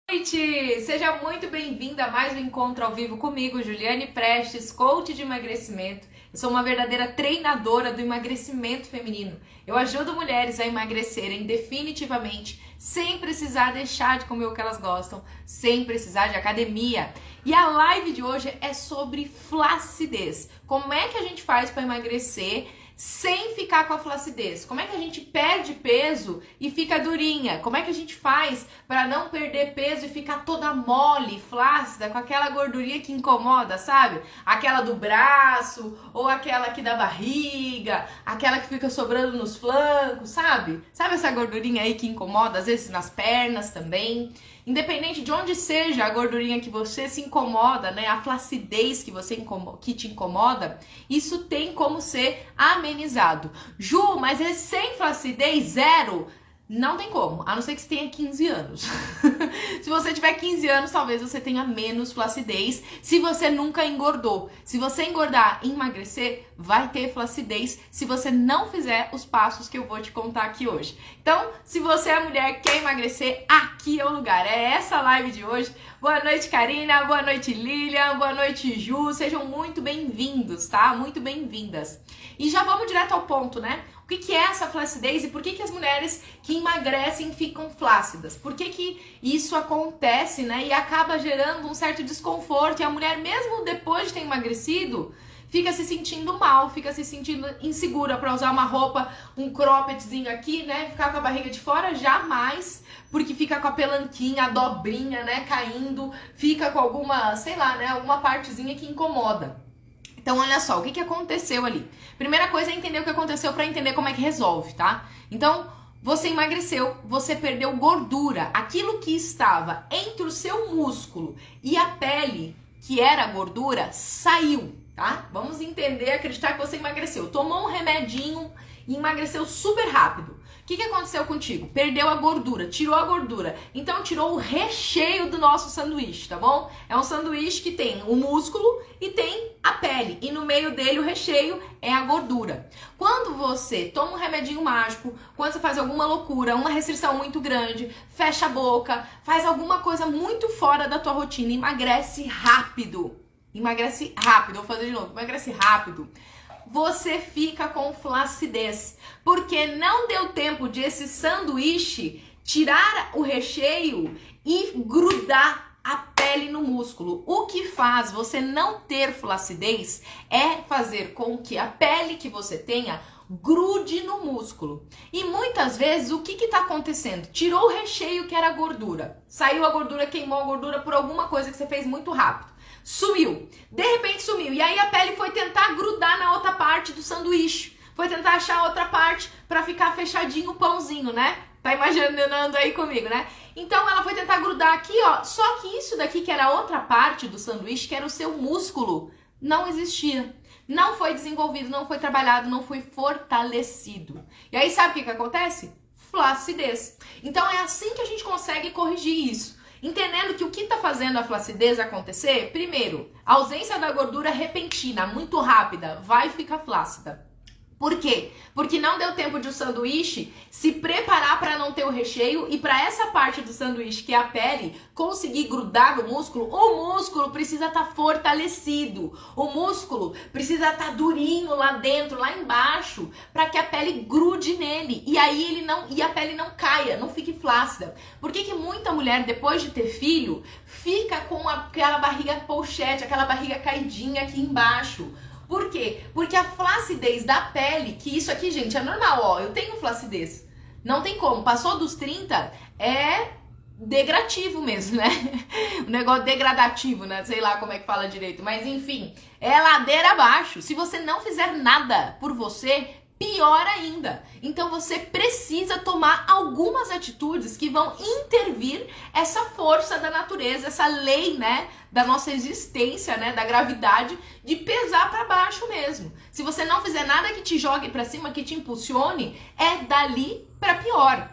Noite! Seja muito bem-vinda a mais um encontro ao vivo comigo, Juliane Prestes, coach de emagrecimento. Eu sou uma verdadeira treinadora do emagrecimento feminino. Eu ajudo mulheres a emagrecerem definitivamente, sem precisar deixar de comer o que elas gostam, sem precisar de academia. E a live de hoje é sobre flacidez. Como é que a gente faz para emagrecer sem ficar com a flacidez? Como é que a gente perde peso e fica durinha? Como é que a gente faz para não perder peso e ficar toda mole, flácida, com aquela gordurinha que incomoda, sabe? Aquela do braço, ou aquela aqui da barriga, aquela que fica sobrando nos flancos, sabe? Sabe essa gordurinha aí que incomoda, às vezes nas pernas também? Independente de onde seja a gordurinha que você se incomoda, né? A flacidez que te incomoda, isso tem como ser amenizado. Ju, mas é sem flacidez, zero? Não tem como, a não ser que você tenha 15 anos. Se você tiver 15 anos, talvez você tenha menos flacidez, se você nunca engordou. Se você engordar e emagrecer, vai ter flacidez se você não fizer os passos que eu vou te contar aqui hoje. Então, se você é mulher e quer emagrecer, aqui é o lugar. É essa live de hoje. Boa noite, Karina. Boa noite, Lilian. Boa noite, Ju. Sejam muito bem-vindos, tá? Muito bem-vindas. E já vamos direto ao ponto, né? O que é essa flacidez e por que as mulheres que emagrecem ficam flácidas? Por que isso acontece, né? E acaba gerando um certo desconforto e a mulher, mesmo depois de ter emagrecido, fica se sentindo mal, fica se sentindo insegura para usar uma roupa, um croppedzinho aqui, né? Ficar com a barriga de fora, jamais, porque fica com a pelanquinha, a dobrinha, né? Caindo, fica com alguma, sei lá, né? Alguma partezinha que incomoda. Então, olha só, o que aconteceu ali? Primeira coisa é entender o que aconteceu para entender como é que resolve, tá? Então, você emagreceu, você perdeu gordura. Aquilo que estava entre o seu músculo e a pele, que era a gordura, saiu, tá? Vamos entender, acreditar que você emagreceu. Tomou um remedinho e emagreceu super rápido. O que aconteceu contigo? Perdeu a gordura, tirou a gordura. Então, tirou o recheio do nosso sanduíche, tá bom? É um sanduíche que tem o músculo e tem a pele. E no meio dele, o recheio é a gordura. Quando você toma um remedinho mágico, quando você faz alguma loucura, uma restrição muito grande, fecha a boca, faz alguma coisa muito fora da tua rotina, emagrece rápido. Emagrece rápido, vou fazer de novo, emagrece rápido. Você fica com flacidez, porque não deu tempo de esse sanduíche tirar o recheio e grudar a pele no músculo. O que faz você não ter flacidez é fazer com que a pele que você tenha grude no músculo. E muitas vezes o que está acontecendo? Tirou o recheio que era a gordura, saiu a gordura, queimou a gordura por alguma coisa que você fez muito rápido. Sumiu, de repente sumiu, e aí a pele foi tentar grudar na outra parte do sanduíche, foi tentar achar outra parte pra ficar fechadinho o pãozinho, né? Tá imaginando aí comigo, né? Então ela foi tentar grudar aqui, ó, só que isso daqui que era a outra parte do sanduíche, que era o seu músculo, não existia. Não foi desenvolvido, não foi trabalhado, não foi fortalecido. E aí sabe o que acontece? Flacidez. Então é assim que a gente consegue corrigir isso. Entendendo que o que está fazendo a flacidez acontecer, primeiro, a ausência da gordura repentina, muito rápida, vai ficar flácida. Por quê? Porque não deu tempo de o sanduíche se preparar para não ter o recheio e para essa parte do sanduíche, que é a pele, conseguir grudar no músculo. O músculo precisa estar fortalecido. O músculo precisa estar durinho lá dentro, lá embaixo, para que a pele grude nele e aí a pele não caia, não fique flácida. Por que muita mulher, depois de ter filho, fica com aquela barriga pochete, aquela barriga caidinha aqui embaixo? Por quê? Porque a flacidez da pele, que isso aqui, gente, é normal, ó, eu tenho flacidez. Não tem como, passou dos 30, é degradativo mesmo, né? O negócio degradativo, né? Sei lá como é que fala direito, mas enfim, é ladeira abaixo. Se você não fizer nada por você, pior ainda. Então você precisa tomar algumas atitudes que vão intervir essa força da natureza, essa lei, né, da nossa existência, né, da gravidade, de pesar para baixo mesmo. Se você não fizer nada que te jogue para cima, que te impulsione, é dali para pior.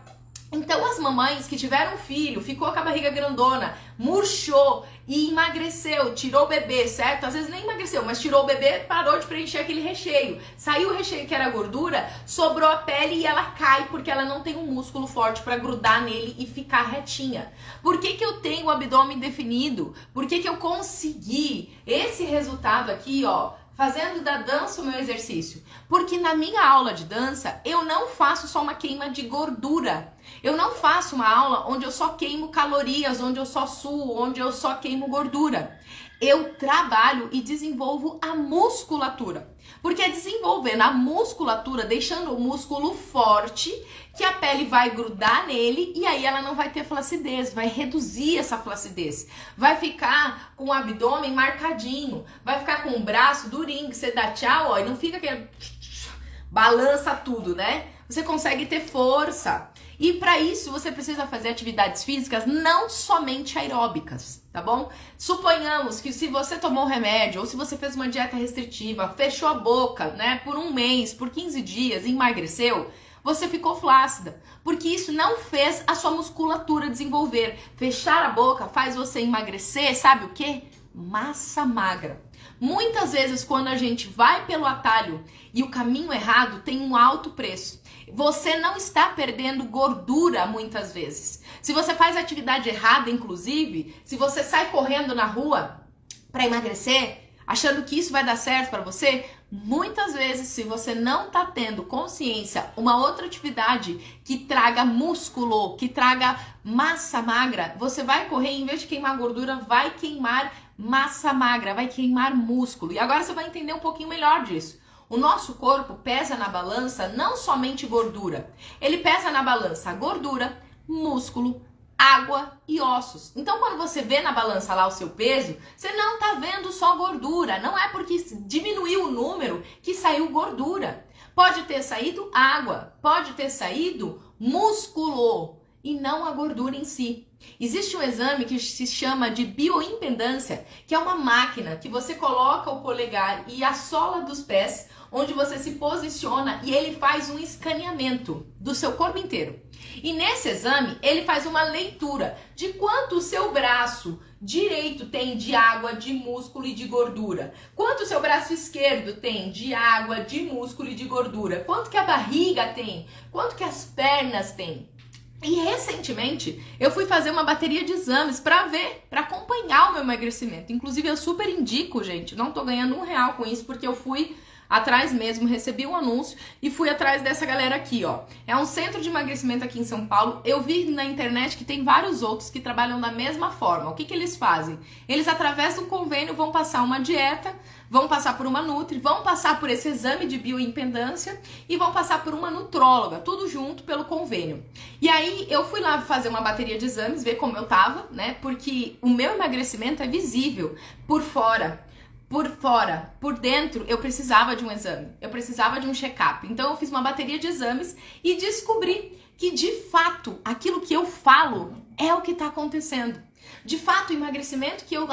Então as mamães que tiveram filho, ficou com a barriga grandona, murchou e emagreceu, tirou o bebê, certo? Às vezes nem emagreceu, mas tirou o bebê, parou de preencher aquele recheio. Saiu o recheio que era gordura, sobrou a pele e ela cai porque ela não tem um músculo forte para grudar nele e ficar retinha. Por que que eu tenho o abdômen definido? Por que que eu consegui esse resultado aqui, ó, fazendo da dança o meu exercício? Porque na minha aula de dança, eu não faço só uma queima de gordura. Eu não faço uma aula onde eu só queimo calorias, onde eu só suo, onde eu só queimo gordura. Eu trabalho e desenvolvo a musculatura. Porque é desenvolvendo a musculatura, deixando o músculo forte, que a pele vai grudar nele e aí ela não vai ter flacidez, vai reduzir essa flacidez. Vai ficar com o abdômen marcadinho, vai ficar com o braço durinho, que você dá tchau, ó, e não fica aquele... balança tudo, né? Você consegue ter força. E para isso você precisa fazer atividades físicas não somente aeróbicas, tá bom? Suponhamos que se você tomou remédio ou se você fez uma dieta restritiva, fechou a boca, né, por um mês, por 15 dias, emagreceu, você ficou flácida, porque isso não fez a sua musculatura desenvolver. Fechar a boca faz você emagrecer, sabe o quê? Massa magra. Muitas vezes quando a gente vai pelo atalho e o caminho errado tem um alto preço. Você não está perdendo gordura muitas vezes. Se você faz atividade errada, inclusive, se você sai correndo na rua para emagrecer, achando que isso vai dar certo para você, muitas vezes, se você não está tendo consciência, uma outra atividade que traga músculo, que traga massa magra, você vai correr, em vez de queimar gordura, vai queimar massa magra, vai queimar músculo. E agora você vai entender um pouquinho melhor disso. O nosso corpo pesa na balança não somente gordura. Ele pesa na balança gordura, músculo, água e ossos. Então, quando você vê na balança lá o seu peso, você não tá vendo só gordura. Não é porque diminuiu o número que saiu gordura. Pode ter saído água, pode ter saído músculo e não a gordura em si. Existe um exame que se chama de bioimpedância, que é uma máquina que você coloca o polegar e a sola dos pés, onde você se posiciona e ele faz um escaneamento do seu corpo inteiro. E nesse exame, ele faz uma leitura de quanto o seu braço direito tem de água, de músculo e de gordura. Quanto o seu braço esquerdo tem de água, de músculo e de gordura. Quanto que a barriga tem. Quanto que as pernas têm. E recentemente eu fui fazer uma bateria de exames para ver, para acompanhar o meu emagrecimento. Inclusive eu super indico, gente, não tô ganhando R$1 com isso porque eu fui atrás mesmo, recebi um anúncio e fui atrás dessa galera aqui, ó. É um centro de emagrecimento aqui em São Paulo. Eu vi na internet que tem vários outros que trabalham da mesma forma. O que que eles fazem? Eles, através do convênio, vão passar uma dieta, vão passar por uma nutri, vão passar por esse exame de bioimpedância e vão passar por uma nutróloga, tudo junto pelo convênio. E aí eu fui lá fazer uma bateria de exames, ver como eu tava, né? Porque o meu emagrecimento é visível por fora. Por dentro, eu precisava de um exame, eu precisava de um check-up. Então eu fiz uma bateria de exames e descobri que, de fato, aquilo que eu falo é o que está acontecendo. De fato, o emagrecimento que eu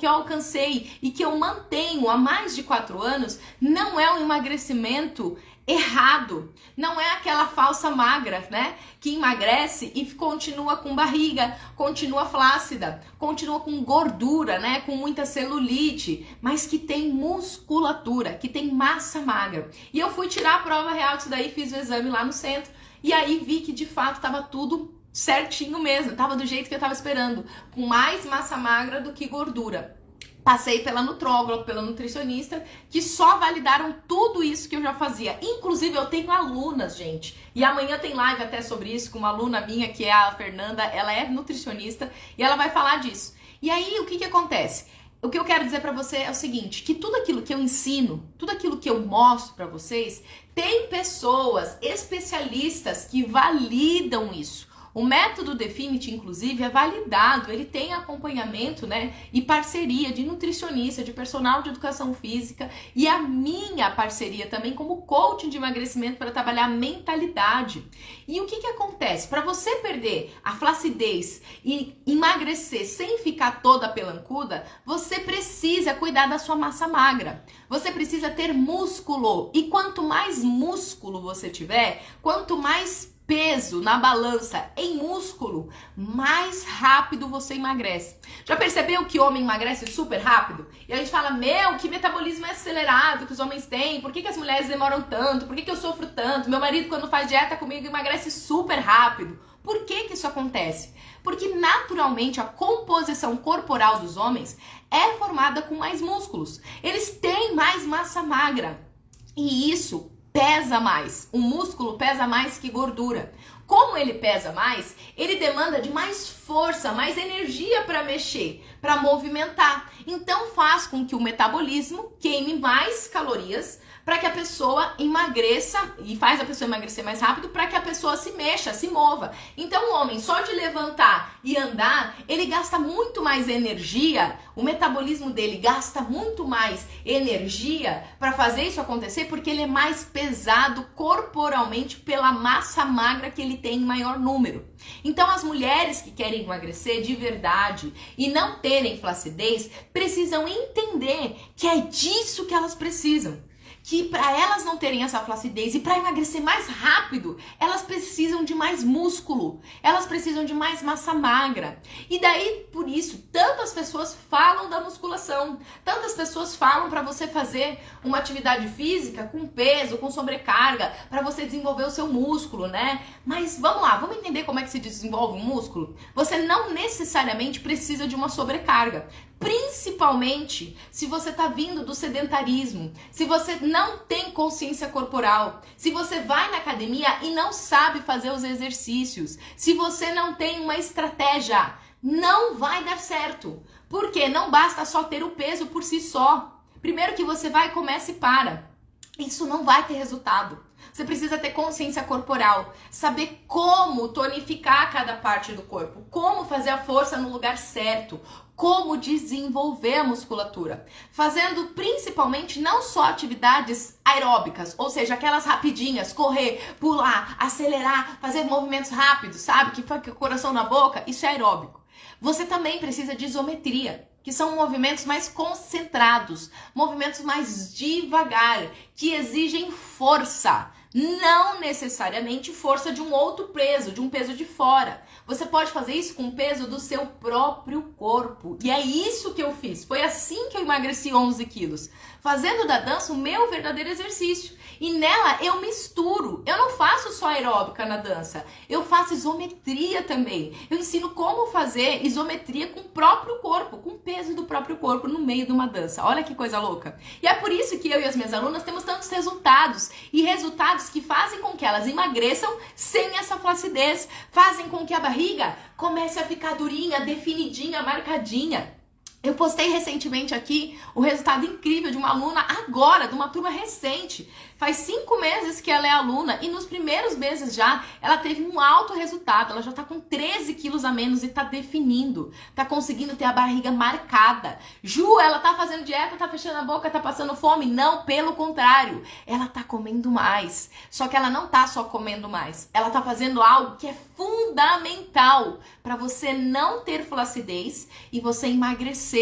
alcancei e que eu mantenho há mais de 4 anos não é um emagrecimento errado. Não é aquela falsa magra, né? Que emagrece e continua com barriga, continua flácida, continua com gordura, né? Com muita celulite, mas que tem musculatura, que tem massa magra. E eu fui tirar a prova real disso daí, fiz o exame lá no centro e aí vi que de fato estava tudo certinho mesmo, tava do jeito que eu tava esperando, com mais massa magra do que gordura. Passei pela nutróloga, pela nutricionista, que só validaram tudo isso que eu já fazia. Inclusive, eu tenho alunas, gente. E amanhã tem live até sobre isso, com uma aluna minha, que é a Fernanda. Ela é nutricionista e ela vai falar disso. E aí, o que que acontece? O que eu quero dizer pra você é o seguinte, que tudo aquilo que eu ensino, tudo aquilo que eu mostro pra vocês, tem pessoas especialistas que validam isso. O método Definity, inclusive, é validado, ele tem acompanhamento, né, e parceria de nutricionista, de personal de educação física e a minha parceria também como coaching de emagrecimento para trabalhar a mentalidade. E o que que acontece? Para você perder a flacidez e emagrecer sem ficar toda pelancuda, você precisa cuidar da sua massa magra. Você precisa ter músculo e quanto mais músculo você tiver, quanto mais peso na balança em músculo, mais rápido você emagrece. Já percebeu que homem emagrece super rápido? E a gente fala, meu, que metabolismo é acelerado que os homens têm, por que as mulheres demoram tanto, por que eu sofro tanto, meu marido quando faz dieta comigo emagrece super rápido. Por que isso acontece? Porque naturalmente a composição corporal dos homens é formada com mais músculos. Eles têm mais massa magra e isso pesa mais. O músculo pesa mais que gordura. Como ele pesa mais, ele demanda de mais força, mais energia para mexer, para movimentar. Então faz com que o metabolismo queime mais calorias para que a pessoa emagreça e faz a pessoa emagrecer mais rápido para que a pessoa se mexa, se mova. Então o homem só de levantar e andar, ele gasta muito mais energia, o metabolismo dele gasta muito mais energia para fazer isso acontecer porque ele é mais pesado corporalmente pela massa magra que ele tem em maior número. Então as mulheres que querem emagrecer de verdade e não terem flacidez precisam entender que é disso que elas precisam. Que para elas não terem essa flacidez e para emagrecer mais rápido, elas precisam de mais músculo, elas precisam de mais massa magra. E daí, por isso, tantas pessoas falam da musculação, tantas pessoas falam para você fazer uma atividade física com peso, com sobrecarga, para você desenvolver o seu músculo, né? Mas vamos lá, vamos entender como é que se desenvolve um músculo? Você não necessariamente precisa de uma sobrecarga. Principalmente se você está vindo do sedentarismo, se você não tem consciência corporal, se você vai na academia e não sabe fazer os exercícios, se você não tem uma estratégia, não vai dar certo. Porque não basta só ter o peso por si só. Primeiro que você vai, começa e para. Isso não vai ter resultado. Você precisa ter consciência corporal, saber como tonificar cada parte do corpo, como fazer a força no lugar certo, como desenvolver a musculatura, fazendo principalmente não só atividades aeróbicas, ou seja, aquelas rapidinhas, correr, pular, acelerar, fazer movimentos rápidos, sabe? Que fica o coração na boca, isso é aeróbico. Você também precisa de isometria, que são movimentos mais concentrados, movimentos mais devagar, que exigem força. Não necessariamente força de um outro peso, de um peso de fora. Você pode fazer isso com o peso do seu próprio corpo. E é isso que eu fiz. Foi assim que eu emagreci 11 quilos. Fazendo da dança o meu verdadeiro exercício. E nela eu misturo. Eu não faço só aeróbica na dança. Eu faço isometria também. Eu ensino como fazer isometria com o próprio corpo, com o peso do próprio corpo no meio de uma dança. Olha que coisa louca. E é por isso que eu e as minhas alunas temos tantos resultados. E resultados que fazem com que elas emagreçam sem essa flacidez. Fazem com que a barriga comece a ficar durinha, definidinha, marcadinha. Eu postei recentemente aqui o resultado incrível de uma aluna agora, de uma turma recente. Faz 5 meses que ela é aluna e nos primeiros meses já ela teve um alto resultado. Ela já tá com 13 quilos a menos e tá definindo. Tá conseguindo ter a barriga marcada. Ju, ela tá fazendo dieta, tá fechando a boca, tá passando fome? Não, pelo contrário. Ela tá comendo mais. Só que ela não tá só comendo mais. Ela tá fazendo algo que é fundamental para você não ter flacidez e você emagrecer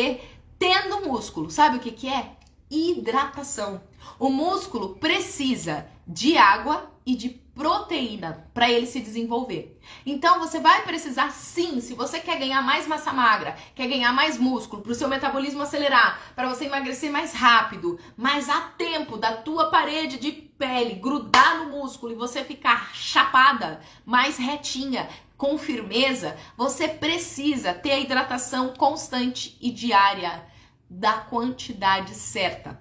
tendo músculo. Sabe o que que é? Hidratação. O músculo precisa de água e de proteína para ele se desenvolver. Então você vai precisar sim, se você quer ganhar mais massa magra, quer ganhar mais músculo, para o seu metabolismo acelerar, para você emagrecer mais rápido, mas a tempo da tua parede de pele grudar no músculo e você ficar chapada, mais retinha, com firmeza, você precisa ter a hidratação constante e diária da quantidade certa.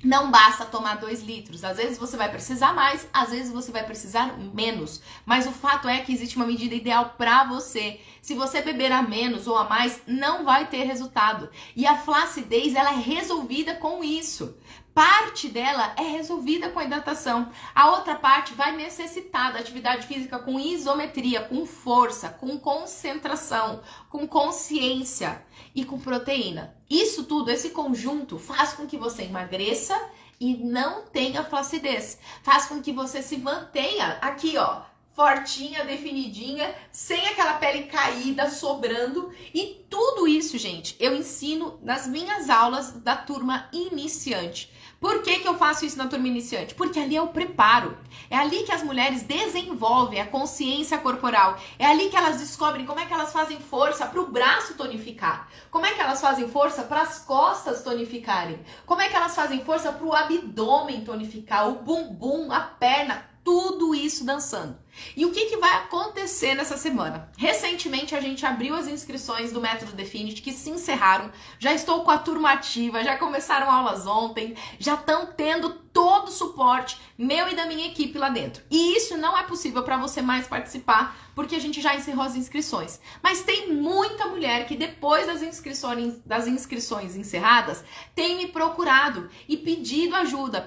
Não basta tomar 2 litros, às vezes você vai precisar mais, às vezes você vai precisar menos, mas o fato é que existe uma medida ideal para você. Se você beber a menos ou a mais, não vai ter resultado. E a flacidez, ela é resolvida com isso. Parte dela é resolvida com a hidratação. A outra parte vai necessitar da atividade física com isometria, com força, com concentração, com consciência e com proteína. Isso tudo, esse conjunto, faz com que você emagreça e não tenha flacidez. Faz com que você se mantenha aqui, ó, fortinha, definidinha, sem aquela pele caída, sobrando. E tudo isso isso, gente, eu ensino nas minhas aulas da turma iniciante. Por que que eu faço isso na turma iniciante? Porque ali é o preparo. É ali que as mulheres desenvolvem a consciência corporal. É ali que elas descobrem como é que elas fazem força para o braço tonificar. Como é que elas fazem força para as costas tonificarem. Como é que elas fazem força para o abdômen tonificar, o bumbum, a perna, tudo isso dançando. E o que vai acontecer nessa semana? Recentemente a gente abriu as inscrições do Método Definity, que se encerraram. Já estou com a turma ativa, já começaram aulas ontem, já estão tendo todo o suporte meu e da minha equipe lá dentro. E isso não é possível para você mais participar, porque a gente já encerrou as inscrições. Mas tem muita mulher que depois das inscrições encerradas, tem me procurado e pedido ajuda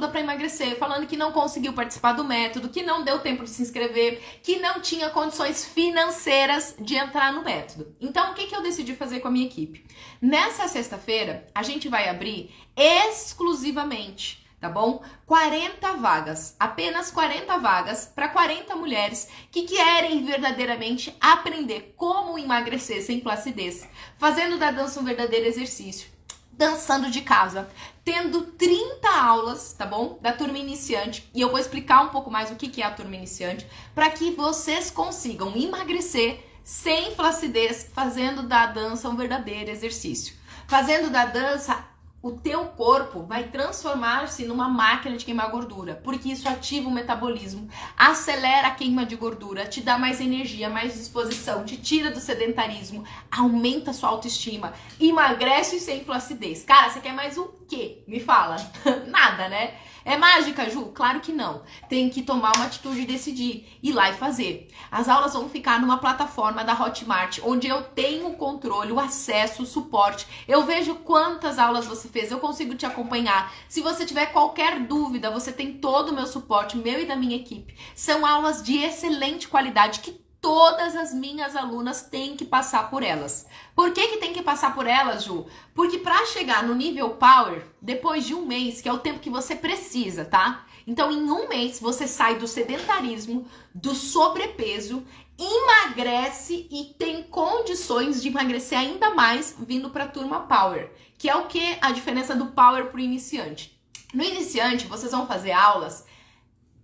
para emagrecer, falando que não conseguiu participar do método, que não deu tempo de se inscrever, que não tinha condições financeiras de entrar no método. Então, o que eu decidi fazer com a minha equipe? Nessa sexta-feira, a gente vai abrir exclusivamente, tá bom? 40 vagas, apenas 40 vagas para 40 mulheres que querem verdadeiramente aprender como emagrecer sem flacidez, fazendo da dança um verdadeiro exercício, dançando de casa, tendo 30 aulas, tá bom? Da turma iniciante, e eu vou explicar um pouco mais o que é a turma iniciante, para que vocês consigam emagrecer sem flacidez, fazendo da dança um verdadeiro exercício. Fazendo da dança, o teu corpo vai transformar-se numa máquina de queimar gordura, porque isso ativa o metabolismo, acelera a queima de gordura, te dá mais energia, mais disposição, te tira do sedentarismo, aumenta a sua autoestima, emagrece sem flacidez. Cara, você quer mais o quê? Me fala. Nada, né? É mágica, Ju? Claro que não. Tem que tomar uma atitude e decidir, ir lá e fazer. As aulas vão ficar numa plataforma da Hotmart, onde eu tenho o controle, o acesso, o suporte. Eu vejo quantas aulas você fez, eu consigo te acompanhar. Se você tiver qualquer dúvida, você tem todo o meu suporte, meu e da minha equipe. São aulas de excelente qualidade que todas as minhas alunas têm que passar por elas. Por que tem que passar por elas, Ju? Porque para chegar no nível Power, depois de um mês, que é o tempo que você precisa, tá? Então, em um mês, você sai do sedentarismo, do sobrepeso, emagrece e tem condições de emagrecer ainda mais vindo para a turma Power, que é o que? A diferença do Power pro iniciante. No iniciante, vocês vão fazer aulas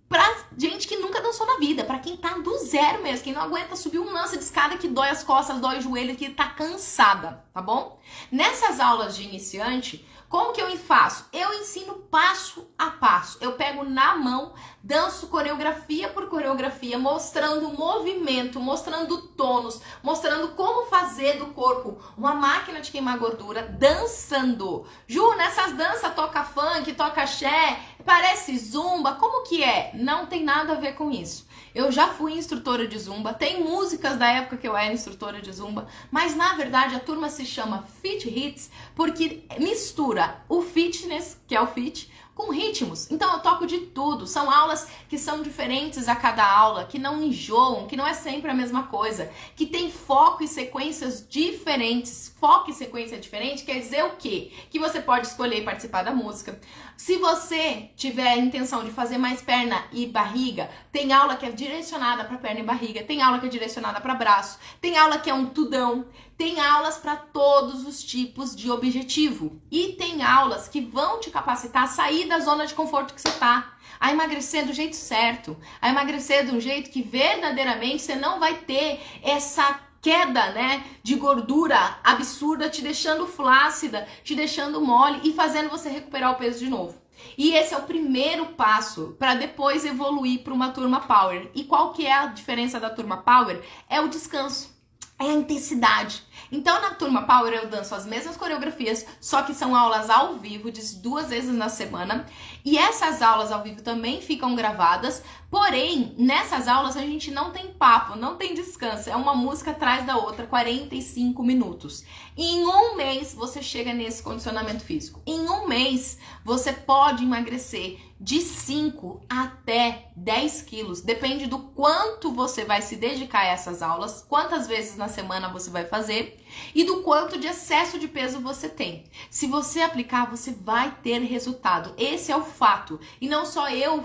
pra gente que nunca dançou na vida, pra quem tá do zero mesmo, quem não aguenta subir um lance de escada que dói as costas, dói o joelho, que tá cansada, tá bom? Nessas aulas de iniciante, como que eu faço? Eu ensino passo a passo. Eu pego na mão, danço coreografia por coreografia, mostrando o movimento, mostrando tônus, mostrando como fazer do corpo uma máquina de queimar gordura, dançando. Ju, nessas danças toca funk, toca axé, parece zumba, como que é? Não tem nada a ver com isso. Eu já fui instrutora de zumba, tem músicas da época que eu era instrutora de zumba, mas na verdade a turma se chama Fit Hits porque mistura o fitness, que é o fit, com ritmos. Então eu toco de tudo. São aulas que são diferentes a cada aula, que não enjoam, que não é sempre a mesma coisa, que tem foco e sequências diferentes. Foco e sequência diferente quer dizer o quê? Que você pode escolher participar da música. Se você tiver a intenção de fazer mais perna e barriga, tem aula que é direcionada para perna e barriga, tem aula que é direcionada para braço, tem aula que é um tudão, tem aulas para todos os tipos de objetivo. E tem aulas que vão te capacitar a sair da zona de conforto que você tá, a emagrecer do jeito certo, a emagrecer de um jeito que verdadeiramente você não vai ter essa queda, né, de gordura absurda, te deixando flácida, te deixando mole e fazendo você recuperar o peso de novo. E esse é o primeiro passo para depois evoluir para uma turma Power. E qual que é a diferença da turma Power? É o descanso, é a intensidade. Então, na turma Power eu danço as mesmas coreografias, só que são aulas ao vivo, de 2 vezes na semana. E essas aulas ao vivo também ficam gravadas, porém, nessas aulas a gente não tem papo, não tem descanso. É uma música atrás da outra, 45 minutos. E em um mês você chega nesse condicionamento físico. Em um mês você pode emagrecer de 5 até 10 quilos. Depende do quanto você vai se dedicar a essas aulas, quantas vezes na semana você vai fazer e do quanto de excesso de peso você tem. Se você aplicar, você vai ter resultado. Esse é o fato. E não só eu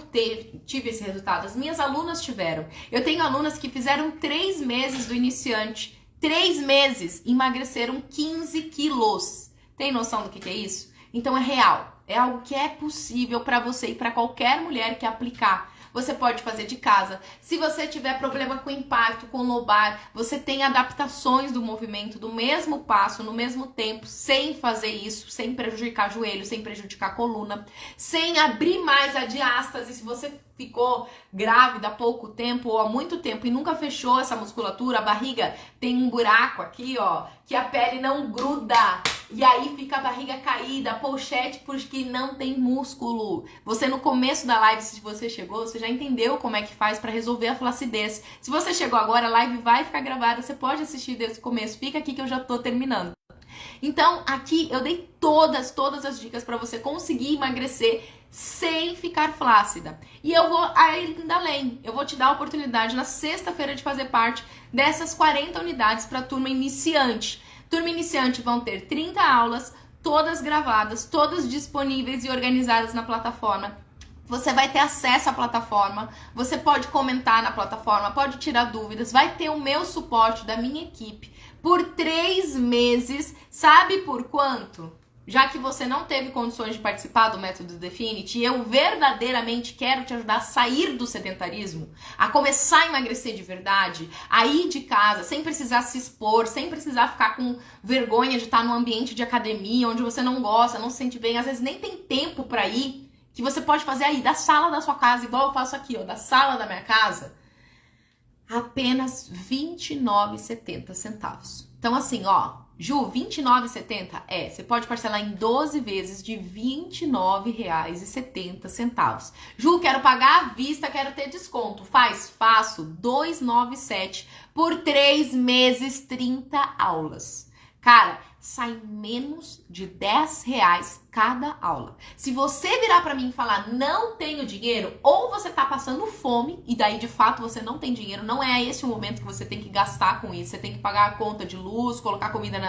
tive esse resultado, as minhas alunas tiveram. Eu tenho alunas que fizeram 3 meses do iniciante 3 meses, emagreceram 15 quilos. Tem noção do que é isso? Então é real. É algo que é possível para você e para qualquer mulher que aplicar. Você pode fazer de casa. Se você tiver problema com impacto, com lombar, você tem adaptações do movimento, do mesmo passo, no mesmo tempo, sem fazer isso, sem prejudicar joelho, sem prejudicar coluna, sem abrir mais a diástase. Se você ficou grávida há pouco tempo ou há muito tempo e nunca fechou essa musculatura, a barriga tem um buraco aqui, ó, que a pele não gruda. E aí fica a barriga caída, pochete, porque não tem músculo. Você no começo da live, se você chegou, você já entendeu como é que faz para resolver a flacidez. Se você chegou agora, a live vai ficar gravada, você pode assistir desde o começo. Fica aqui que eu já tô terminando. Então, aqui eu dei todas as dicas para você conseguir emagrecer sem ficar flácida. E eu vou ainda além. Eu vou te dar a oportunidade na sexta-feira de fazer parte dessas 40 unidades para turma iniciante. Turma iniciante vão ter 30 aulas, todas gravadas, todas disponíveis e organizadas na plataforma. Você vai ter acesso à plataforma, você pode comentar na plataforma, pode tirar dúvidas, vai ter o meu suporte da minha equipe por 3 meses. Sabe por quanto? Já que você não teve condições de participar do método Definity, e eu verdadeiramente quero te ajudar a sair do sedentarismo, a começar a emagrecer de verdade, a ir de casa sem precisar se expor, sem precisar ficar com vergonha de estar num ambiente de academia onde você não gosta, não se sente bem, às vezes nem tem tempo pra ir, que você pode fazer aí da sala da sua casa, igual eu faço aqui, ó, da sala da minha casa, apenas R$29,70. Então assim, ó, Ju, R$29,70? Você pode parcelar em 12 vezes de R$29,70. Ju, quero pagar à vista, quero ter desconto. Faço, R$297 por 3 meses, 30 aulas. Cara, sai menos de R$10 cada aula. Se você virar pra mim e falar não tenho dinheiro, ou você tá passando fome, e daí de fato você não tem dinheiro, não é esse o momento que você tem que gastar com isso, você tem que pagar a conta de luz, colocar comida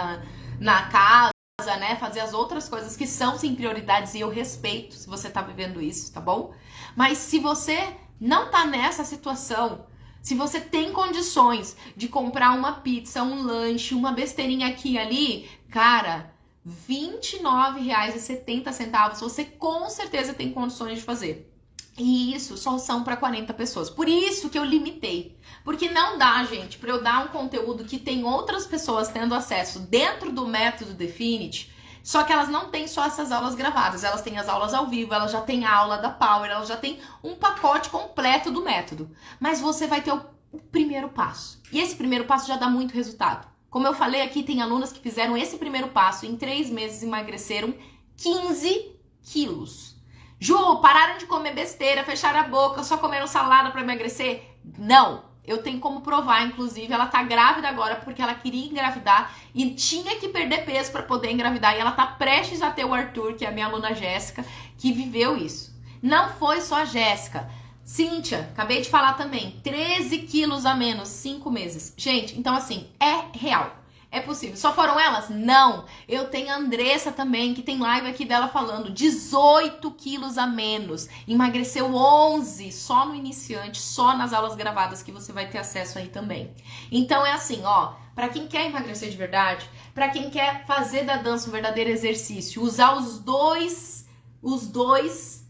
na casa, né, fazer as outras coisas que são sim prioridades, e eu respeito se você tá vivendo isso, tá bom? Mas se você não tá nessa situação, se você tem condições de comprar uma pizza, um lanche, uma besteirinha aqui e ali, cara, R$29,70 você com certeza tem condições de fazer. E isso só são para 40 pessoas. Por isso que eu limitei. Porque não dá, gente, para eu dar um conteúdo que tem outras pessoas tendo acesso dentro do método Definity. Só que elas não têm só essas aulas gravadas, elas têm as aulas ao vivo, elas já têm a aula da Power, elas já têm um pacote completo do método. Mas você vai ter o primeiro passo. E esse primeiro passo já dá muito resultado. Como eu falei aqui, tem alunas que fizeram esse primeiro passo e em 3 meses emagreceram 15 quilos. Ju, pararam de comer besteira, fecharam a boca, só comeram salada para emagrecer? Não! Eu tenho como provar, inclusive, ela tá grávida agora porque ela queria engravidar e tinha que perder peso para poder engravidar. E ela tá prestes a ter o Arthur, que é a minha aluna Jéssica, que viveu isso. Não foi só a Jéssica. Cíntia, acabei de falar também, 13 quilos a menos, 5 meses. Gente, então assim, é real. É possível. Só foram elas? Não. Eu tenho a Andressa também, que tem live aqui dela falando 18 quilos a menos. Emagreceu 11 só no iniciante, só nas aulas gravadas que você vai ter acesso aí também. Então é assim, ó, pra quem quer emagrecer de verdade, pra quem quer fazer da dança um verdadeiro exercício, usar os dois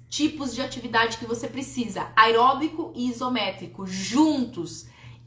tipos de atividade que você precisa, aeróbico e isométrico, juntos,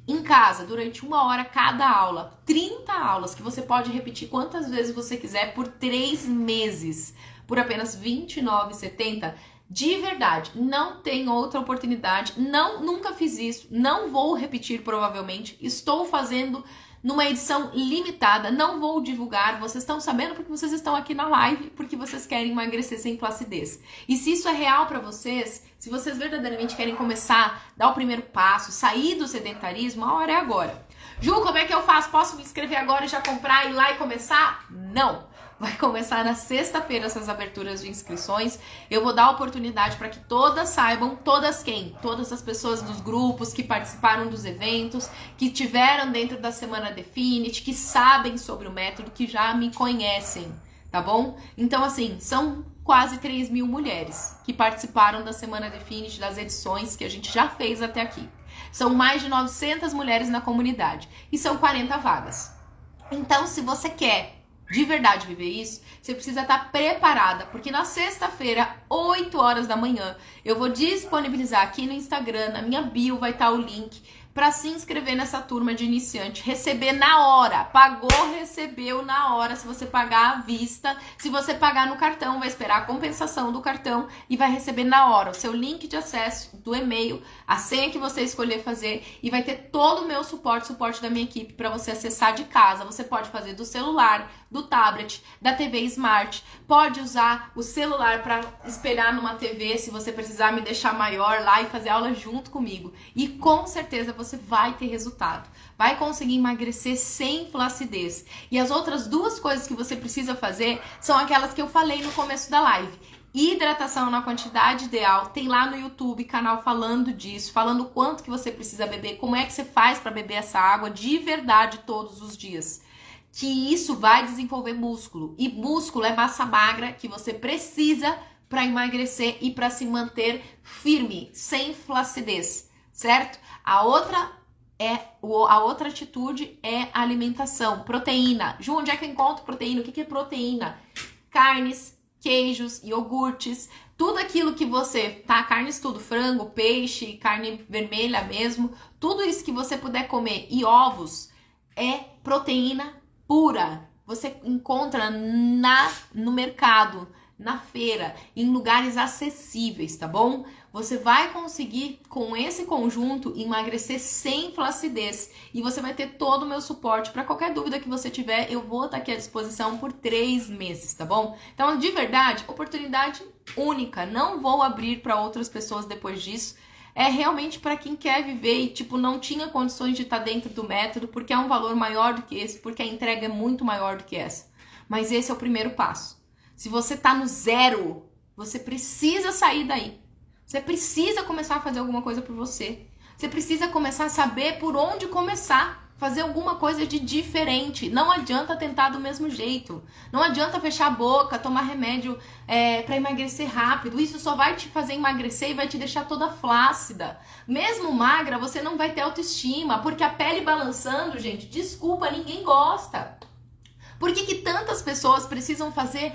em casa, durante 1 hora cada aula, 30 aulas que você pode repetir quantas vezes você quiser por 3 meses, por apenas R$29,70. De verdade, não tem outra oportunidade, nunca fiz isso, não vou repetir provavelmente, estou fazendo numa edição limitada, não vou divulgar, vocês estão sabendo porque vocês estão aqui na live, porque vocês querem emagrecer sem flacidez. E se isso é real pra vocês, se vocês verdadeiramente querem começar, dar o primeiro passo, sair do sedentarismo, a hora é agora. Ju, como é que eu faço? Posso me inscrever agora e já comprar, ir lá e começar? Não! Vai começar na sexta-feira essas aberturas de inscrições. Eu vou dar a oportunidade para que todas saibam, todas quem? Todas as pessoas dos grupos que participaram dos eventos, que tiveram dentro da Semana Definity, que sabem sobre o método, que já me conhecem, tá bom? Então, assim, são quase 3.000 mulheres que participaram da Semana Definity, das edições que a gente já fez até aqui. São mais de 900 mulheres na comunidade e são 40 vagas. Então, se você quer de verdade viver isso, você precisa estar preparada, porque na sexta-feira, 8 horas da manhã, eu vou disponibilizar aqui no Instagram, na minha bio vai estar o link para se inscrever nessa turma de iniciante, receber na hora, pagou, recebeu na hora, se você pagar à vista, se você pagar no cartão, vai esperar a compensação do cartão e vai receber na hora o seu link de acesso do e-mail, a senha que você escolher fazer e vai ter todo o meu suporte da minha equipe para você acessar de casa. Você pode fazer do celular, do tablet, da TV Smart, pode usar o celular para espelhar numa TV se você precisar me deixar maior lá e fazer aula junto comigo. E com certeza você vai ter resultado. Vai conseguir emagrecer sem flacidez. E as outras duas coisas que você precisa fazer são aquelas que eu falei no começo da live. Hidratação na quantidade ideal, tem lá no YouTube canal falando disso, falando o quanto que você precisa beber, como é que você faz para beber essa água de verdade todos os dias. Que isso vai desenvolver músculo. E músculo é massa magra que você precisa para emagrecer e para se manter firme, sem flacidez, certo? A outra atitude é a alimentação, proteína. Ju, onde é que eu encontro proteína? O que é proteína? Carnes, queijos, iogurtes, tudo aquilo que você, tá? Carnes tudo, frango, peixe, carne vermelha mesmo, tudo isso que você puder comer e é proteína pura. Você encontra no mercado, na feira, em lugares acessíveis, tá bom? Você vai conseguir, com esse conjunto, emagrecer sem flacidez. E você vai ter todo o meu suporte. Para qualquer dúvida que você tiver, eu vou estar aqui à disposição por 3 meses, tá bom? Então, de verdade, oportunidade única. Não vou abrir para outras pessoas depois disso. É realmente para quem quer viver e, tipo, não tinha condições de estar dentro do método, porque é um valor maior do que esse, porque a entrega é muito maior do que essa. Mas esse é o primeiro passo. Se você tá no zero, você precisa sair daí. Você precisa começar a fazer alguma coisa por você. Você precisa começar a saber por onde começar. Fazer alguma coisa de diferente. Não adianta tentar do mesmo jeito. Não adianta fechar a boca, tomar remédio para emagrecer rápido. Isso só vai te fazer emagrecer e vai te deixar toda flácida. Mesmo magra, você não vai ter autoestima. Porque a pele balançando, gente, desculpa, ninguém gosta. Por que tantas pessoas precisam fazer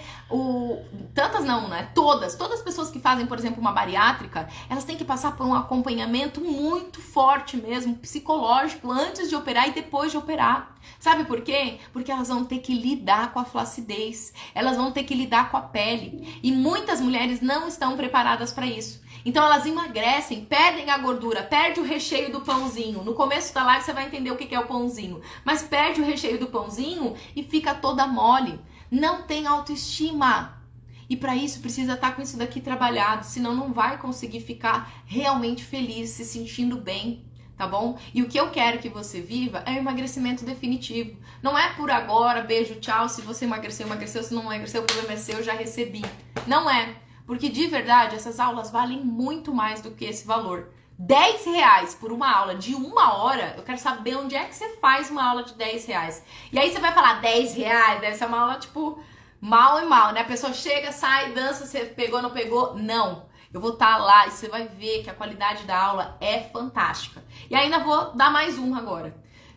Tantas não, né? Todas as pessoas que fazem, por exemplo, uma bariátrica, elas têm que passar por um acompanhamento muito forte mesmo, psicológico, antes de operar e depois de operar. Sabe por quê? Porque elas vão ter que lidar com a flacidez, elas vão ter que lidar com a pele. E muitas mulheres não estão preparadas para isso. Então elas emagrecem, perdem a gordura, perde o recheio do pãozinho. No começo da live você vai entender o que é o pãozinho. Mas perde o recheio do pãozinho e fica toda mole. Não tem autoestima. E para isso precisa estar com isso daqui trabalhado, senão não vai conseguir ficar realmente feliz, se sentindo bem, tá bom? E o que eu quero que você viva é o emagrecimento definitivo. Não é por agora, beijo, tchau, se você emagreceu, se não emagreceu, o problema é seu, eu já recebi. Não é. Porque de verdade, essas aulas valem muito mais do que esse valor. R$10 por uma aula de 1 hora, eu quero saber onde é que você faz uma aula de R$10. E aí você vai falar, R$10, deve ser uma aula tipo mal e mal, né? A pessoa chega, sai, dança, você pegou, não pegou? Não. Eu vou estar lá e você vai ver que a qualidade da aula é fantástica. E ainda vou dar mais uma agora.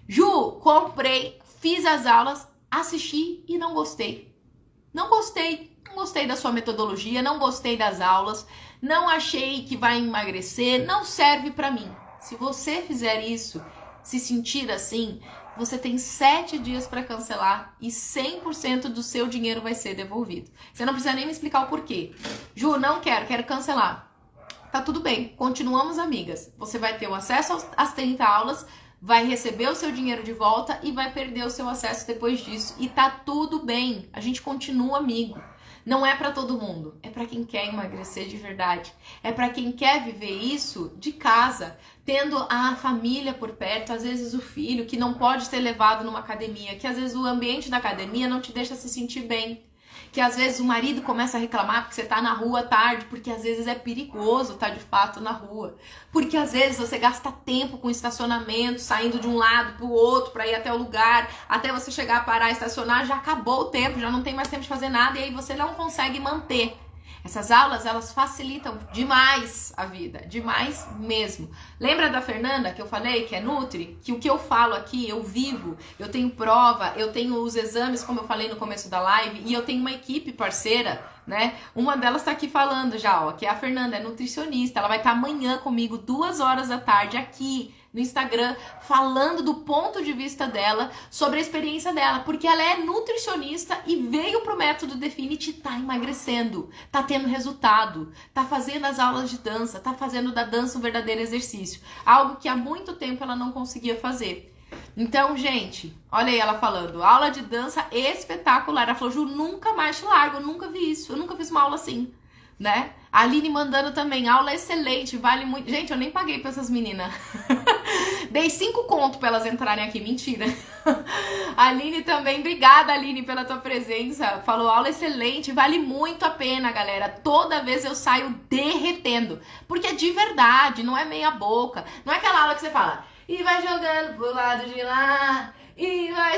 Ju, comprei, fiz as aulas, assisti e não gostei. Não gostei. Não gostei da sua metodologia, não gostei das aulas, não achei que vai emagrecer, não serve pra mim. Se você fizer isso, se sentir assim, você tem 7 dias para cancelar e 100% do seu dinheiro vai ser devolvido. Você não precisa nem me explicar o porquê. Ju, não quero cancelar. Tá tudo bem, continuamos amigas. Você vai ter o acesso às 30 aulas, vai receber o seu dinheiro de volta e vai perder o seu acesso depois disso. E tá tudo bem, a gente continua amigo. Não é para todo mundo, é para quem quer emagrecer de verdade. É para quem quer viver isso de casa, tendo a família por perto, às vezes o filho que não pode ser levado numa academia, que às vezes o ambiente da academia não te deixa se sentir bem. Que às vezes o marido começa a reclamar porque você tá na rua tarde, porque às vezes é perigoso estar de fato na rua. Porque às vezes você gasta tempo com estacionamento, saindo de um lado pro outro para ir até o lugar, até você chegar a parar e estacionar, já acabou o tempo, já não tem mais tempo de fazer nada e aí você não consegue manter. Essas aulas, elas facilitam demais a vida, demais mesmo. Lembra da Fernanda que eu falei, que é Nutri? Que o que eu falo aqui, eu vivo, eu tenho prova, eu tenho os exames, como eu falei no começo da live, e eu tenho uma equipe parceira, né? Uma delas tá aqui falando já, ó, que é a Fernanda, é nutricionista. Ela vai estar amanhã comigo, 2 horas da tarde, aqui no Instagram, falando do ponto de vista dela, sobre a experiência dela, porque ela é nutricionista e veio pro Método Definity e tá emagrecendo, tá tendo resultado, tá fazendo as aulas de dança, tá fazendo da dança um verdadeiro exercício, algo que há muito tempo ela não conseguia fazer. Então, gente, olha aí ela falando, aula de dança espetacular. Ela falou, Ju, nunca mais te largo, eu nunca vi isso, eu nunca fiz uma aula assim, né? A Aline mandando também, aula excelente, vale muito. Gente, eu nem paguei pra essas meninas. Dei 5 conto pra elas entrarem aqui, mentira. A Aline também, obrigada Aline pela tua presença. Falou, aula excelente, vale muito a pena, galera. Toda vez eu saio derretendo, porque é de verdade, não é meia boca. Não é aquela aula que você fala, e vai jogando pro lado de lá, e vai...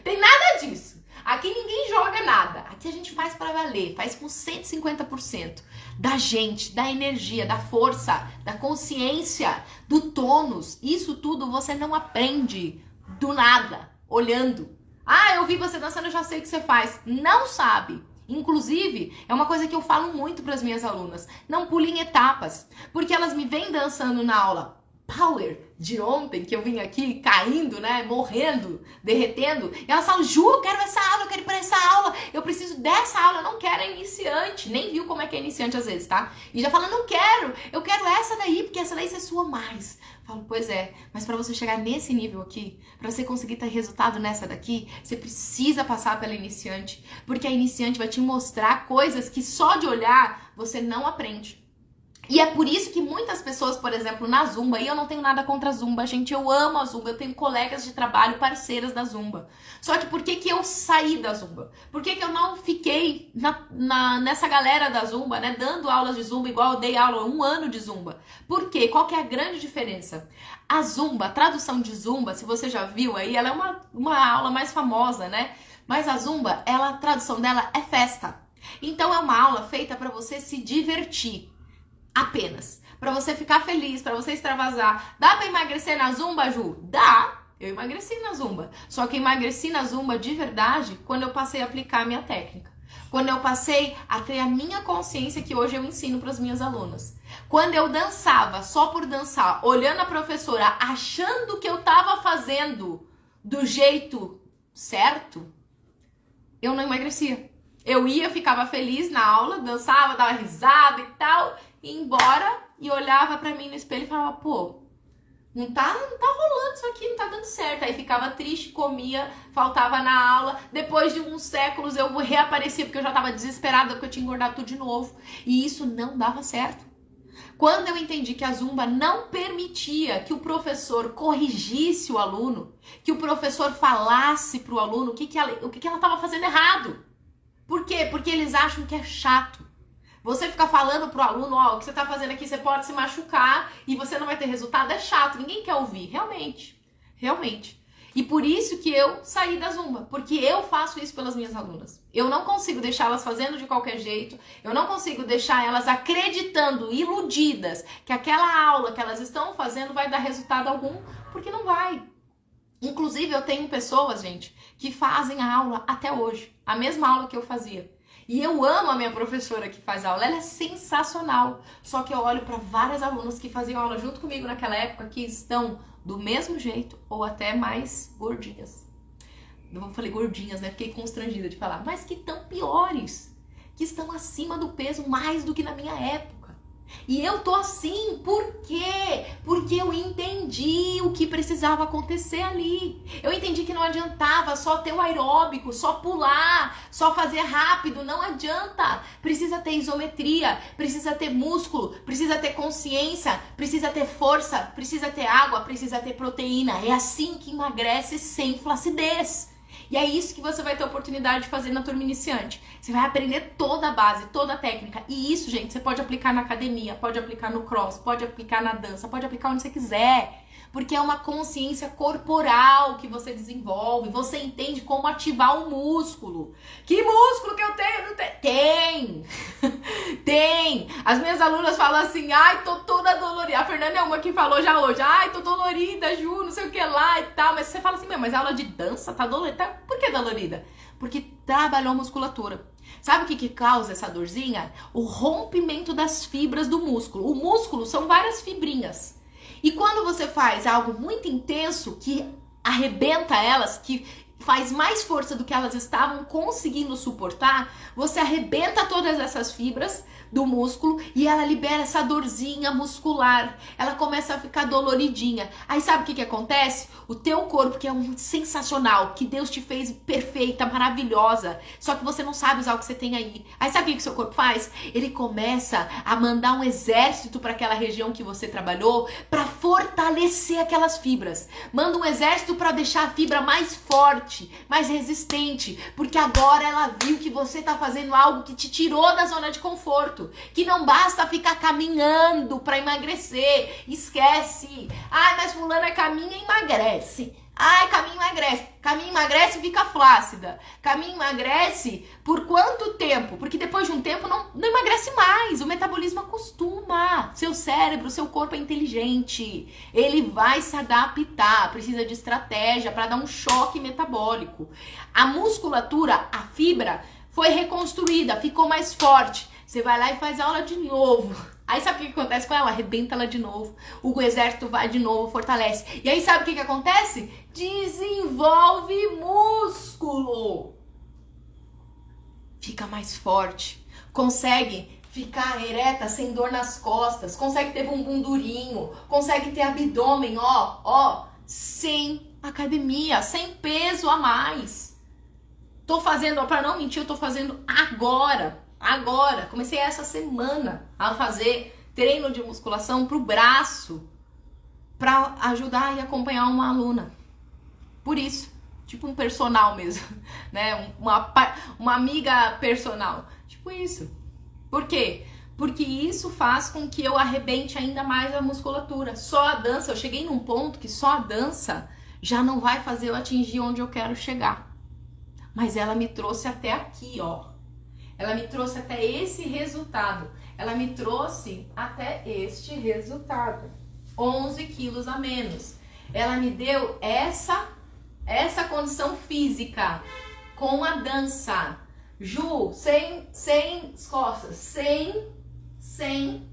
Tem nada disso. Aqui ninguém joga nada. Aqui a gente faz pra valer, faz com 150% da gente, da energia, da força, da consciência, do tônus. Isso tudo você não aprende do nada, olhando. Ah, eu vi você dançando, eu já sei o que você faz. Não sabe. Inclusive, é uma coisa que eu falo muito para as minhas alunas. Não pulem etapas, porque elas me vêm dançando na aula Power de ontem, que eu vim aqui caindo, né, morrendo, derretendo, e elas falam, Ju, eu quero essa aula, eu quero ir pra essa aula, eu preciso dessa aula, eu não quero a iniciante, nem viu como é que é iniciante às vezes, tá? E já fala, não quero, eu quero essa daí, porque essa daí você sua mais. Eu falo, pois é, mas pra você chegar nesse nível aqui, pra você conseguir ter resultado nessa daqui, você precisa passar pela iniciante, porque a iniciante vai te mostrar coisas que só de olhar você não aprende. E é por isso que muitas pessoas, por exemplo, na Zumba, e eu não tenho nada contra a Zumba, gente, eu amo a Zumba, eu tenho colegas de trabalho, parceiras da Zumba. Só que por que que eu saí da Zumba? Por que que eu não fiquei nessa galera da Zumba, né, dando aulas de Zumba igual eu dei aula 1 ano de Zumba? Por quê? Qual que é a grande diferença? A Zumba, a tradução de Zumba, se você já viu aí, ela é uma aula mais famosa, né? Mas a Zumba, a tradução dela é festa. Então é uma aula feita para você se divertir. Apenas. Pra você ficar feliz, pra você extravasar. Dá pra emagrecer na Zumba, Ju? Dá. Eu emagreci na Zumba. Só que emagreci na Zumba de verdade quando eu passei a aplicar a minha técnica. Quando eu passei a ter a minha consciência que hoje eu ensino pras minhas alunas. Quando eu dançava só por dançar, olhando a professora, achando que eu tava fazendo do jeito certo, eu não emagrecia. Eu ia, ficava feliz na aula, dançava, dava risada e tal, ia embora e olhava pra mim no espelho e falava, pô, não tá rolando isso aqui, não tá dando certo. Aí ficava triste, comia, faltava na aula. Depois de uns séculos eu reaparecia porque eu já tava desesperada, porque eu tinha engordado tudo de novo. E isso não dava certo. Quando eu entendi que a Zumba não permitia que o professor corrigisse o aluno, que o professor falasse pro aluno o que ela tava fazendo errado. Por quê? Porque eles acham que é chato. Você ficar falando pro aluno, ó, o que você tá fazendo aqui, você pode se machucar e você não vai ter resultado, é chato, ninguém quer ouvir, realmente, realmente. E por isso que eu saí da Zumba, porque eu faço isso pelas minhas alunas. Eu não consigo deixar elas fazendo de qualquer jeito, eu não consigo deixar elas acreditando, iludidas, que aquela aula que elas estão fazendo vai dar resultado algum, porque não vai. Inclusive, eu tenho pessoas, gente, que fazem a aula até hoje, a mesma aula que eu fazia. E eu amo a minha professora que faz aula, ela é sensacional. Só que eu olho para várias alunas que faziam aula junto comigo naquela época que estão do mesmo jeito ou até mais gordinhas. Eu falei gordinhas, né? Fiquei constrangida de falar. Mas que estão piores, que estão acima do peso mais do que na minha época. E eu tô assim, por quê? Porque eu entendi o que precisava acontecer ali. Eu entendi que não adiantava só ter o aeróbico, só pular, só fazer rápido, não adianta. Precisa ter isometria, precisa ter músculo, precisa ter consciência, precisa ter força, precisa ter água, precisa ter proteína. É assim que emagrece sem flacidez. E é isso que você vai ter oportunidade de fazer na turma iniciante. Você vai aprender toda a base, toda a técnica. E isso, gente, você pode aplicar na academia, pode aplicar no cross, pode aplicar na dança, pode aplicar onde você quiser. Porque é uma consciência corporal que você desenvolve. Você entende como ativar o músculo. Que músculo que eu tenho? Não tem. Tem! Tem! As minhas alunas falam assim, ai, tô toda dolorida. A Fernanda é uma que falou já hoje, ai, tô dolorida, Ju, não sei o que lá e tal. Mas você fala assim, mas aula de dança tá dolorida. Por que dolorida? Porque trabalhou a musculatura. Sabe o que causa essa dorzinha? O rompimento das fibras do músculo. O músculo são várias fibrinhas. E quando você faz algo muito intenso, que arrebenta elas, que faz mais força do que elas estavam conseguindo suportar, você arrebenta todas essas fibras do músculo e ela libera essa dorzinha muscular. Ela começa a ficar doloridinha. Aí sabe o que acontece? O teu corpo, que é um sensacional, que Deus te fez perfeita, maravilhosa, só que você não sabe usar o que você tem aí. Aí sabe o que o seu corpo faz? Ele começa a mandar um exército para aquela região que você trabalhou para fortalecer aquelas fibras. Manda um exército para deixar a fibra mais forte, mais resistente, porque agora ela viu que você tá fazendo algo que te tirou da zona de conforto, que não basta ficar caminhando para emagrecer. Esquece. Ai, mas fulana caminha e emagrece. Ai, caminha e emagrece. Caminha e emagrece e fica flácida. Caminha e emagrece por quanto tempo? Porque depois de um tempo não emagrece mais. O metabolismo acostuma. Seu cérebro, seu corpo é inteligente. Ele vai se adaptar. Precisa de estratégia para dar um choque metabólico. A musculatura, a fibra, foi reconstruída, ficou mais forte. Você vai lá e faz aula de novo. Aí sabe o que acontece com ela? Arrebenta ela de novo. O exército vai de novo, fortalece. E aí sabe o que acontece? Desenvolve músculo. Fica mais forte. Consegue ficar ereta sem dor nas costas. Consegue ter bumbum durinho. Consegue ter abdômen, sem academia, sem peso a mais. Tô fazendo, para não mentir, eu tô fazendo agora. Comecei essa semana a fazer treino de musculação pro braço, para ajudar e acompanhar uma aluna. Por isso, tipo um personal mesmo, né? Uma amiga personal, tipo isso. Por quê? Porque isso faz com que eu arrebente ainda mais a musculatura. Só a dança, eu cheguei num ponto que só a dança já não vai fazer eu atingir onde eu quero chegar. Mas ela me trouxe até aqui, ó. Ela me trouxe até esse resultado. Ela me trouxe até este resultado. 11 quilos a menos. Ela me deu essa condição física com a dança. Ju, sem costas, sem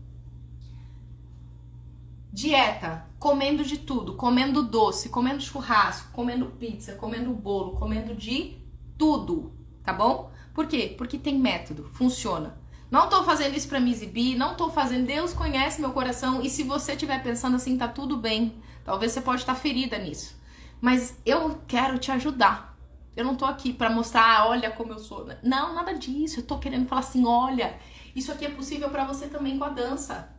dieta, comendo de tudo, comendo doce, comendo churrasco, comendo pizza, comendo bolo, comendo de tudo, tá bom? Por quê? Porque tem método, funciona. Não tô fazendo isso pra me exibir, não tô fazendo, Deus conhece meu coração, e se você estiver pensando assim, tá tudo bem. Talvez você pode estar ferida nisso. Mas eu quero te ajudar. Eu não tô aqui pra mostrar, olha como eu sou. Não, nada disso. Eu tô querendo falar assim, olha, isso aqui é possível pra você também com a dança.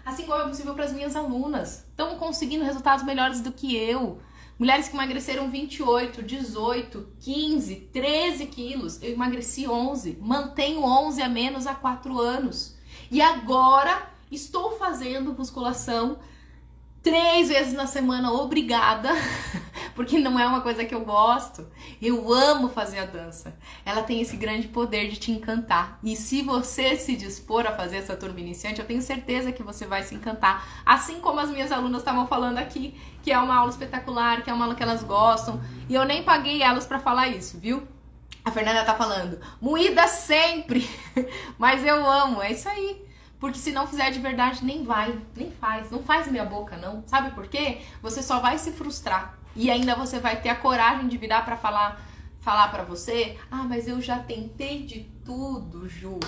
Assim como é possível para as minhas alunas. Estão conseguindo resultados melhores do que eu. Mulheres que emagreceram 28, 18, 15, 13 quilos. Eu emagreci 11. Mantenho 11 a menos há 4 anos. E agora estou fazendo musculação 3 vezes na semana, obrigada, porque não é uma coisa que eu gosto. Eu amo fazer a dança. Ela tem esse grande poder de te encantar. E se você se dispor a fazer essa turma iniciante, eu tenho certeza que você vai se encantar. Assim como as minhas alunas estavam falando aqui, que é uma aula espetacular, que é uma aula que elas gostam. E eu nem paguei elas pra falar isso, viu? A Fernanda tá falando, moída sempre, mas eu amo, é isso aí. Porque se não fizer de verdade, nem faz. Não faz meia boca, não. Sabe por quê? Você só vai se frustrar. E ainda você vai ter a coragem de virar pra falar pra você, ah, mas eu já tentei de tudo, Ju.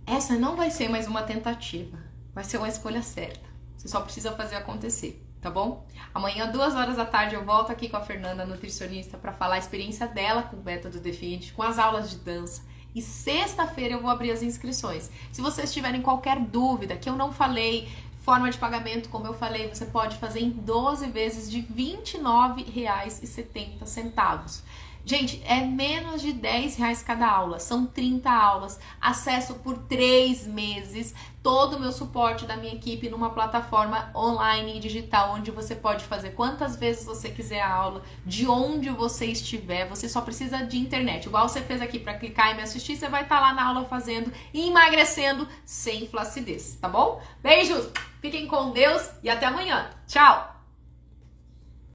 Essa não vai ser mais uma tentativa. Vai ser uma escolha certa. Você só precisa fazer acontecer, tá bom? Amanhã, 2 horas da tarde, eu volto aqui com a Fernanda, nutricionista, pra falar a experiência dela com o método Define, com as aulas de dança. E sexta-feira eu vou abrir as inscrições. Se vocês tiverem qualquer dúvida, que eu não falei, forma de pagamento, como eu falei, você pode fazer em 12 vezes de R$ 29,70. Gente, é menos de R$10 cada aula, são 30 aulas, acesso por 3 meses, todo o meu suporte da minha equipe numa plataforma online e digital, onde você pode fazer quantas vezes você quiser a aula, de onde você estiver, você só precisa de internet, igual você fez aqui para clicar e me assistir, você vai estar lá na aula fazendo e emagrecendo sem flacidez, tá bom? Beijos, fiquem com Deus e até amanhã, tchau!